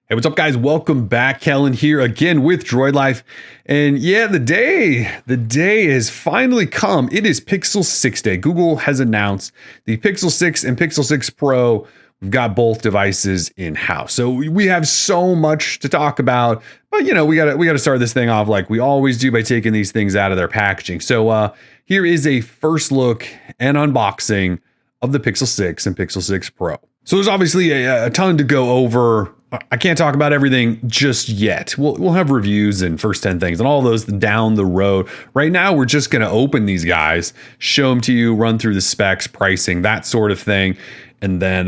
Hey, what's up, guys? Welcome back. Kellen here again with Droid Life. And yeah, the day has finally come. It is Pixel 6 day. Google has announced the Pixel 6 and Pixel 6 Pro. We've got both devices in-house. So we have so much to talk about, but you know, we gotta start this thing off like we always do by taking these things out of their packaging. So here is a first look and unboxing of the Pixel 6 and Pixel 6 Pro. So there's obviously a ton to go over. I can't talk about everything just yet. We'll have reviews and first 10 things and all those down the road. Right now, we're just going to open these guys, show them to you, run through the specs, pricing, that sort of thing. And then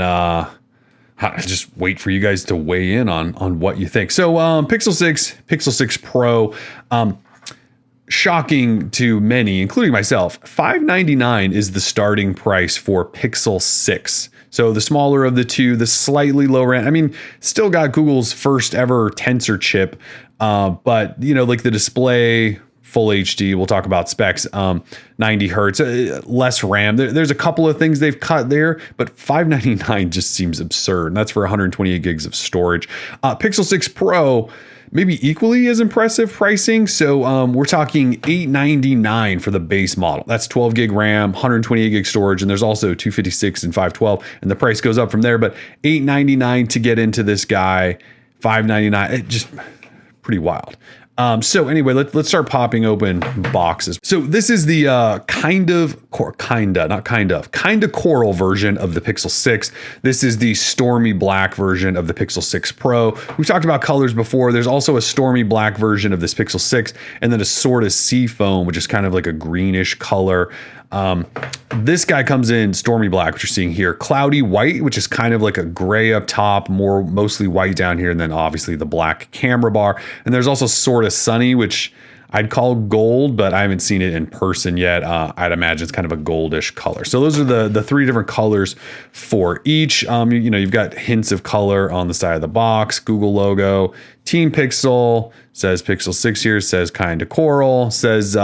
just wait for you guys to weigh in on what you think. So Pixel 6, Pixel 6 Pro, shocking to many, including myself, $599 is the starting price for Pixel 6. So the smaller of the two, the slightly lower end. I mean, still got Google's first ever Tensor chip, but you know, like the display, full HD. We'll talk about specs. 90 hertz, less RAM. There's a couple of things they've cut there, but $599 just seems absurd. And that's for 128 gigs of storage. Pixel 6 Pro, maybe equally as impressive pricing. So we're talking $899 for the base model. That's 12 gig RAM, 128 gig storage, and there's also 256 and 512, and the price goes up from there. But $899 to get into this guy, $599, it just pretty wild. So anyway, let's start popping open boxes. So this is the kind of coral version of the Pixel 6. This is the stormy black version of the Pixel 6 Pro. We've talked about colors before. There's also a stormy black version of this Pixel 6, and then a sort of sea foam, which is kind of like a greenish color. This guy comes in stormy black, which you're seeing here, cloudy white, which is kind of like a gray up top, mostly white down here, and then obviously the black camera bar. And there's also sort of sunny, which I'd call gold, but I haven't seen it in person yet. I'd imagine it's kind of a goldish color. So those are the three different colors for each. You know, you've got hints of color on the side of the box, Google logo, Team Pixel, says Pixel 6 here, says kind of coral, says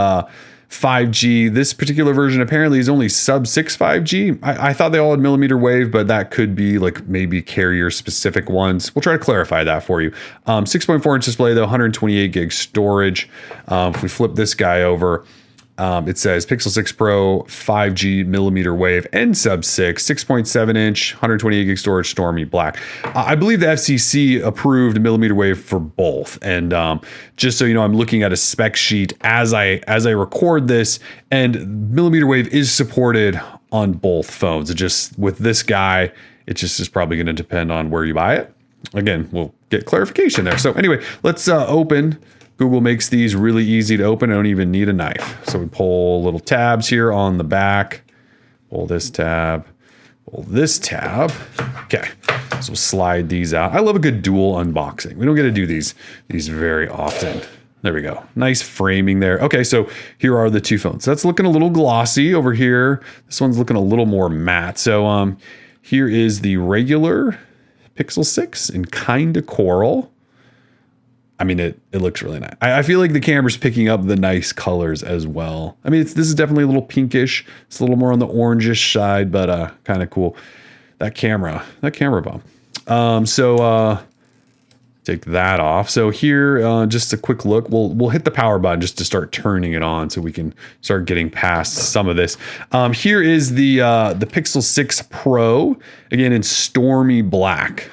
5G. This particular version apparently is only sub 6 5G. I thought they all had millimeter wave, but that could be like maybe carrier specific ones. We'll try to clarify that for you. 6.4 inch display though, 128 gig storage. If we flip this guy over, it says Pixel 6 Pro 5G millimeter wave and sub 6.7 inch, 128 gig storage, stormy black. I believe the FCC approved millimeter wave for both. And just so you know, I'm looking at a spec sheet as I record this, and millimeter wave is supported on both phones. It just, with this guy, it just is probably going to depend on where you buy it. Again, we'll get clarification there. So anyway, let's open. Google makes these really easy to open. I don't even need a knife. So we pull little tabs here on the back. Pull this tab. Pull this tab. Okay. So we'll slide these out. I love a good dual unboxing. We don't get to do these very often. There we go. Nice framing there. Okay, so here are the two phones. That's looking a little glossy over here. This one's looking a little more matte. So here is the regular Pixel 6 in kinda coral. I mean, it looks really nice. I feel like the camera's picking up the nice colors as well. I mean, this is definitely a little pinkish. It's a little more on the orangish side, but kind of cool. That camera bump. So take that off. So here, just a quick look. We'll hit the power button just to start turning it on, so we can start getting past some of this. Here is the Pixel 6 Pro, again in stormy black.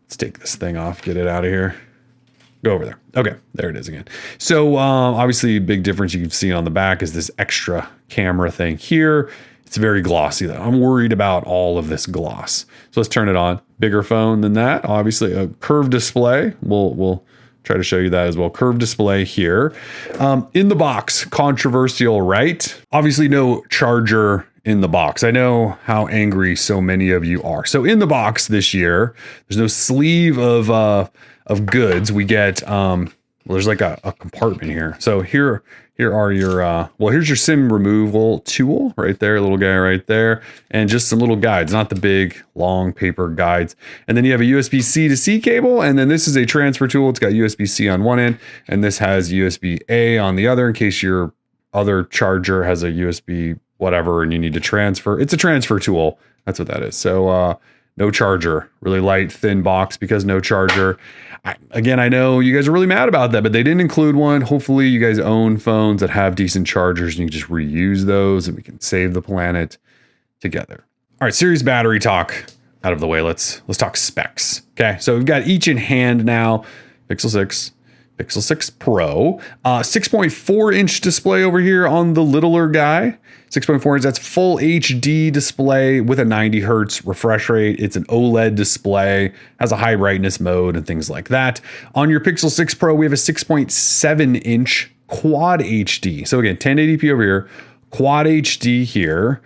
Let's take this thing off. Get it out of here. Go over there. Okay, there it is again. So obviously, big difference you can see on the back is this extra camera thing here. It's very glossy though. I'm worried about all of this gloss. So let's turn it on. Bigger phone than that. Obviously, a curved display. We'll try to show you that as well. Curved display here. In the box, controversial, right? Obviously, no charger in the box. I know how angry so many of you are. So in the box this year, there's no sleeve of goods. We get there's like a compartment here. So here are your here's your SIM removal tool right there, little guy right there, and just some little guides, not the big long paper guides. And then you have a USB-C to C cable, and then this is a transfer tool. It's got USB-C on one end, and this has USB-A on the other in case your other charger has a USB whatever and you need to transfer. It's a transfer tool. That's what that is. So no charger. Really light, thin box because no charger. Again, I know you guys are really mad about that, but they didn't include one. Hopefully you guys own phones that have decent chargers and you can just reuse those and we can save the planet together. All right, serious battery talk out of the way. Let's talk specs. Okay, so we've got each in hand now. Pixel 6, Pixel 6 Pro, 6.4 inch display over here on the littler guy. 6.4 inch, that's full HD display with a 90 hertz refresh rate. It's an OLED display, has a high brightness mode and things like that. On your Pixel 6 Pro, we have a 6.7 inch quad HD. So again, 1080p over here, quad HD here.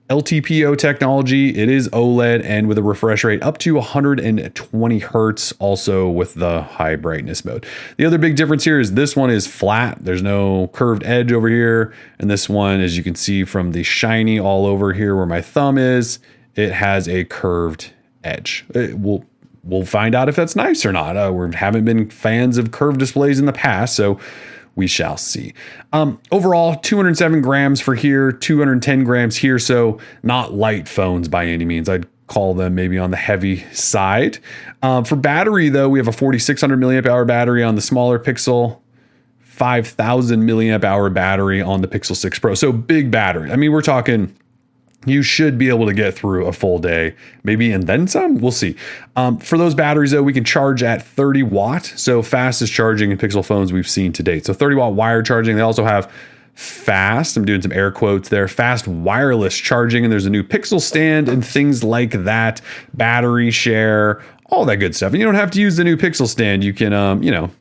LTPO technology, it is OLED and with a refresh rate up to 120 hertz, also with the high brightness mode. The other big difference here is this one is flat. There's no curved edge over here. And this one, as you can see from the shiny all over here where my thumb is, it has a curved edge. We'll find out if that's nice or not. We haven't been fans of curved displays in the past, so we shall see. Overall, 207 grams for here, 210 grams here. So not light phones by any means. I'd call them maybe on the heavy side. For battery though, we have a 4,600 milliamp hour battery on the smaller Pixel, 5,000 milliamp hour battery on the Pixel 6 Pro. So big battery. I mean, we're talking, you should be able to get through a full day, maybe, and then some. We'll see. For those batteries, though, we can charge at 30 watt. So fastest charging in Pixel phones we've seen to date. So 30 watt wire charging. They also have fast, I'm doing some air quotes there, fast wireless charging. And there's a new Pixel stand and things like that, battery share, all that good stuff. And you don't have to use the new Pixel stand. You can,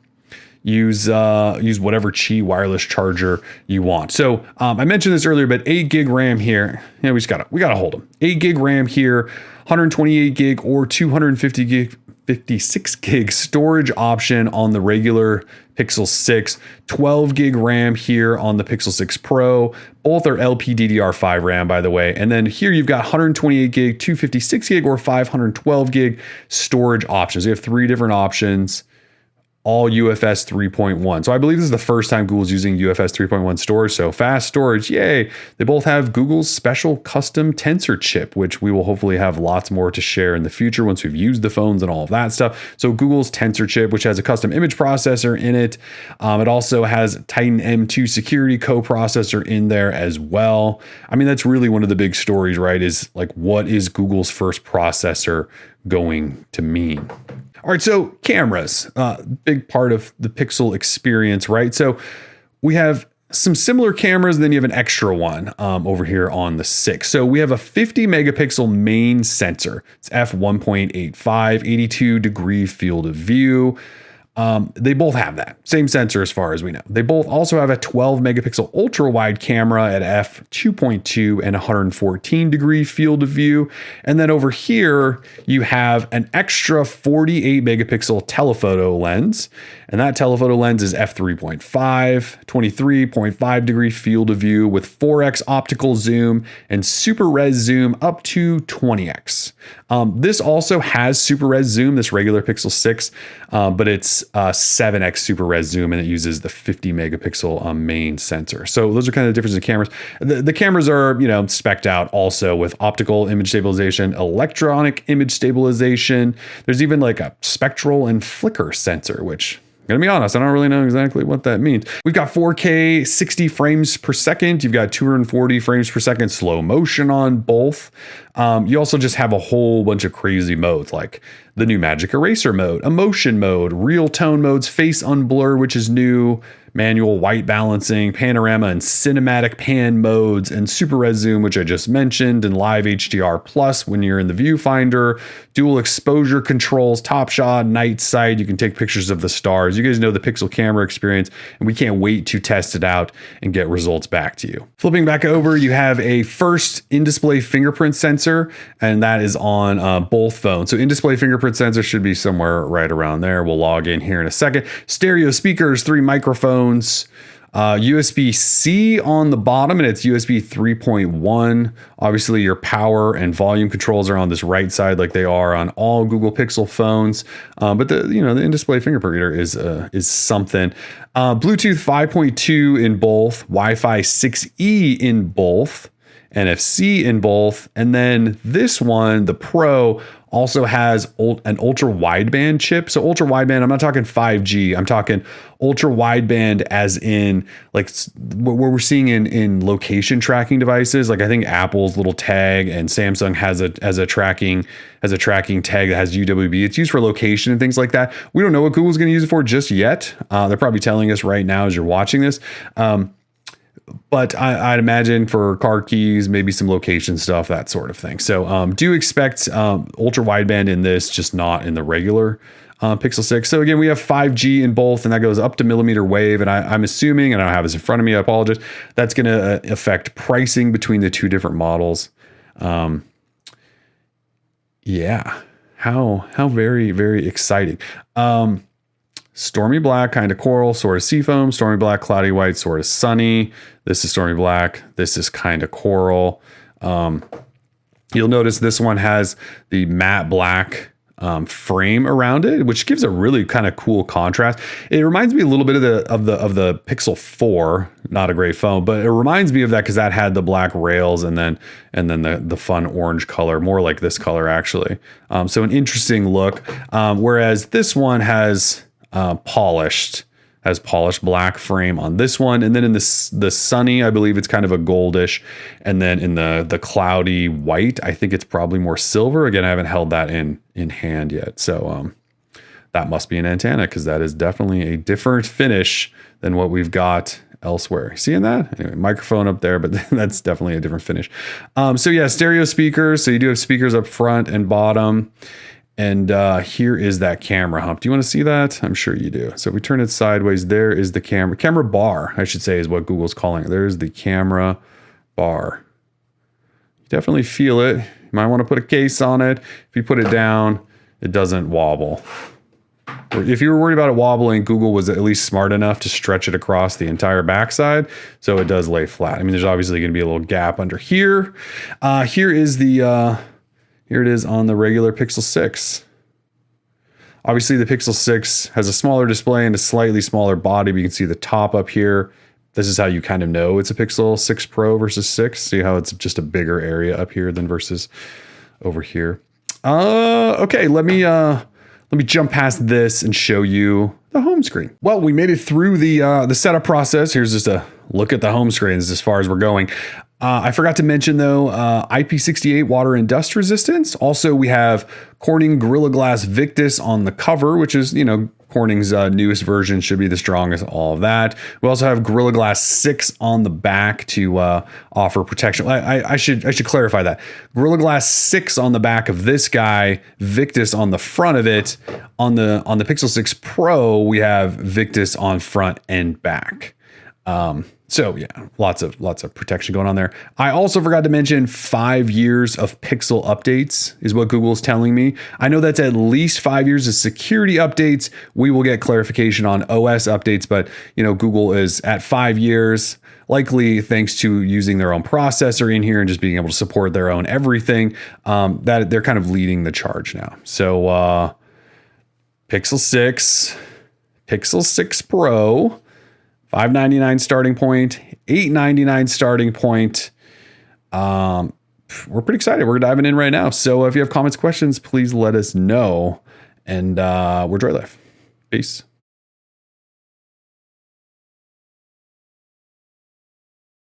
use whatever Qi wireless charger you want. So I mentioned this earlier, but 8 gig RAM here. You know, we gotta hold them. 8 gig RAM here, 128 gig or 250 gig, 56 gig storage option on the regular Pixel 6, 12 gig RAM here on the Pixel 6 Pro. Both are LPDDR5 RAM, by the way. And then here you've got 128 gig, 256 gig, or 512 gig storage options. You have 3 different options, all UFS 3.1. So I believe this is the first time Google's using UFS 3.1 storage. So fast storage, yay. They both have Google's special custom tensor chip, which we will hopefully have lots more to share in the future once we've used the phones and all of that stuff. So Google's tensor chip, which has a custom image processor in it. It also has Titan M2 security coprocessor in there as well. I mean, that's really one of the big stories, right? Is like, what is Google's first processor going to mean? All right, so cameras, big part of the Pixel experience, right? So we have some similar cameras, then you have an extra one over here on the 6. So we have a 50 megapixel main sensor. It's f1.85, 82 degree field of view. They both have that same sensor as far as we know. They both also have a 12 megapixel ultra wide camera at f2.2 and 114 degree field of view. And then over here, you have an extra 48 megapixel telephoto lens. And that telephoto lens is f3.5, 23.5 degree field of view with 4x optical zoom and super res zoom up to 20x. This also has super res zoom, this regular Pixel 6, but it's 7x super res zoom, and it uses the 50 megapixel main sensor. So those are kind of the differences in cameras. The cameras are, spec'd out also with optical image stabilization, electronic image stabilization. There's even like a spectral and flicker sensor, which, gonna be honest, I don't really know exactly what that means. We've got 4K 60 frames per second. You've got 240 frames per second slow motion on both. You also just have a whole bunch of crazy modes like the new magic eraser mode, emotion mode, real tone modes, face unblur, which is new, manual white balancing, panorama and cinematic pan modes, and super res zoom, which I just mentioned, and live HDR plus when you're in the viewfinder, dual exposure controls, top shot, night sight. You can take pictures of the stars. You guys know the Pixel camera experience, and we can't wait to test it out and get results back to you. Flipping back over, you have a first in-display fingerprint sensor, and that is on both phones. So in-display fingerprint sensor should be somewhere right around there. We'll log in here in a second. Stereo speakers, 3 microphones, USB-C on the bottom, and it's USB 3.1. Obviously, your power and volume controls are on this right side, like they are on all Google Pixel phones. But the in-display fingerprint reader is something. Bluetooth 5.2 in both, Wi-Fi 6E in both, NFC in both, and then this one, the Pro, also has an ultra wideband chip. So ultra wideband, I'm not talking 5G. I'm talking ultra wideband as in like what we're seeing in location tracking devices. Like I think Apple's little tag and Samsung has a tracking tag that has UWB. It's used for location and things like that. We don't know what Google's going to use it for just yet. They're probably telling us right now as you're watching this. But I'd imagine for car keys, maybe some location stuff, that sort of thing. So do expect ultra wideband in this, just not in the regular Pixel 6. So again, we have 5G in both, and that goes up to millimeter wave. And I'm assuming, and I don't have this in front of me, I apologize, that's going to affect pricing between the two different models. Yeah, how very, very exciting. Stormy black, kind of coral, sort of seafoam. Stormy black, cloudy white, sort of sunny. This is stormy black. This is kind of coral. You'll notice this one has the matte black frame around it, which gives a really kind of cool contrast. It reminds me a little bit of the Pixel 4. Not a great phone, but it reminds me of that because that had the black rails and then the fun orange color, more like this color actually. So an interesting look. Whereas this one has polished black frame on this one, and then in the sunny, I believe it's kind of a goldish, and then in the cloudy white, I think it's probably more silver. Again, I haven't held that in hand yet, so that must be an antenna because that is definitely a different finish than what we've got elsewhere. Seeing that? Anyway, microphone up there, but that's definitely a different finish. So yeah, stereo speakers. So you do have speakers up front and bottom. And here is that camera hump. Do you want to see that? I'm sure you do. So if we turn it sideways, there is the camera bar, I should say, is what Google's calling it. There's the camera bar. You definitely feel it. You might want to put a case on it. If you put it down, it doesn't wobble. If you were worried about it wobbling, Google was at least smart enough to stretch it across the entire backside, so it does lay flat. I mean, there's obviously going to be a little gap under here. Here it is on the regular Pixel 6. Obviously, the Pixel 6 has a smaller display and a slightly smaller body, but you can see the top up here. This is how you kind of know it's a Pixel 6 Pro versus 6. See how it's just a bigger area up here than versus over here. Okay, let me jump past this and show you the home screen. Well, we made it through the setup process. Here's just a look at the home screens as far as we're going. I forgot to mention though, IP68 water and dust resistance. Also, we have Corning Gorilla Glass Victus on the cover, which is, Corning's newest version, should be the strongest, all of that. We also have Gorilla Glass 6 on the back to offer protection. I should clarify that. Gorilla Glass 6 on the back of this guy, Victus on the front of it. On the Pixel 6 Pro, we have Victus on front and back. So yeah, lots of protection going on there. I also forgot to mention 5 years of Pixel updates is what Google's telling me. I know that's at least 5 years of security updates. We will get clarification on OS updates, but Google is at 5 years, likely thanks to using their own processor in here and just being able to support their own everything. That they're kind of leading the charge now. So Pixel 6, Pixel 6 Pro. $599 starting point, $899 starting point. We're pretty excited. We're diving in right now. So if you have comments, questions, please let us know. And we're Joy Life. Peace.